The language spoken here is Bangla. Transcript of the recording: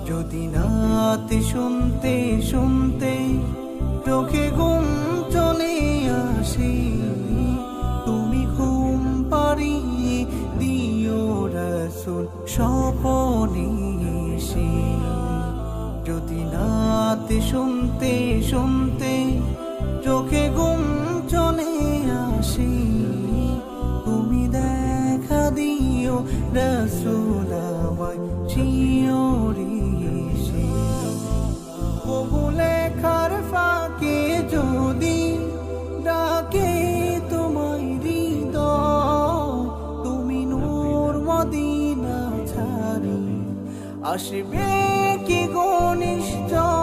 যদি নাতে শুনতে শুনতে চোখে ঘুম চলে আসে, তুমি ঘুম পাড়িয়ে দিও রাসূল স্বপনে এসে। যদি নাতে শুনতে শুনতে চোখে ঘুম চলে আসে, তুমি দেখা দিও রাসূল আমায় শিয়রে এসে। বহু লেখার ফাঁকে যদি ডাকে তোমায় হৃদয়, তুমি নূর মদিনা ছাড়ি আসবে কি গো নিশ্চয়।